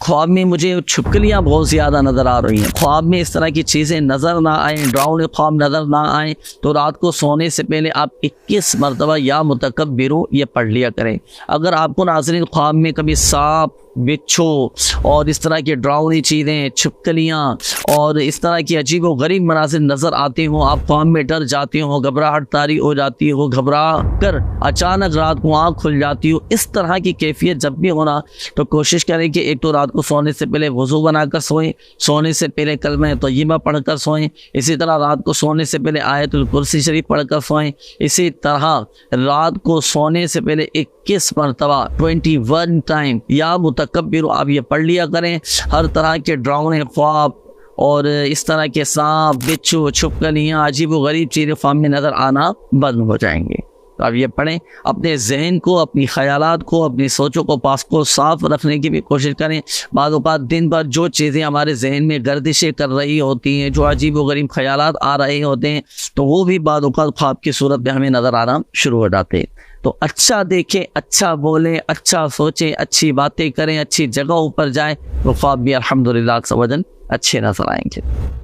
ख्वाब में मुझे छिपकलियाँ बहुत ज़्यादा नज़र आ रही हैं, ख्वाब में इस तरह की चीज़ें नज़र ना आए, डरावने ख्वाब नज़र ना आए, तो रात को सोने से पहले आप 21 मरतबा या मुतकब्बिरू ये पढ़ लिया करें। अगर आपको नाज़रीन ख्वाब में कभी सांप, बिच्छू और इस तरह की डरावनी चीज़ें, छिपकलियाँ और इस तरह की अजीब व गरीब मनाज़िर नज़र आते हों, आप ख्वाब में डर जाते हो, घबराहट तारी हो जाती हो, घबरा कर अचानक रात को आँख खुल जाती हो, इस तरह की कैफियत जब भी होना तो कोशिश करें कि एक तो रात को सोने से पहले वज़ू बनाकर सोएं, सोने से पहले कलमा तय्यबा पढ़कर सोएं, इसी तरह रात को सोने से पहले आयतुल कुर्सी शरीफ पढ़कर सोएं, इसी तरह रात को सोने से पहले 21 मरतबा 21 टाइम या मुतकब्बिर आप ये पढ़ लिया करें। हर तरह के डरावने ख्वाब और इस तरह के सांप, बिच्छू, छिपकलियाँ, अजीब व गरीब चीज़ें ख्वाब में नज़र आना बंद हो जाएंगे। तो आप ये पढ़ें, अपने जहन को, अपनी ख्यालात को, अपनी सोचों को, पास को साफ रखने की भी कोशिश करें। बाद औक़ात दिन भर जो चीज़ें हमारे जहन में गर्दिशें कर रही होती हैं, जो अजीब व गरीब ख्यालात आ रहे होते हैं, तो वो भी बाद औक़ात ख्वाब की सूरत में हमें नज़र आना शुरू हो जाते हैं। तो अच्छा देखें, अच्छा बोलें, अच्छा सोचें, अच्छी बातें करें, अच्छी जगहों पर जाएं, तो ख्वाब भी अल्हम्दुलिल्लाह अच्छे नज़र आएंगे।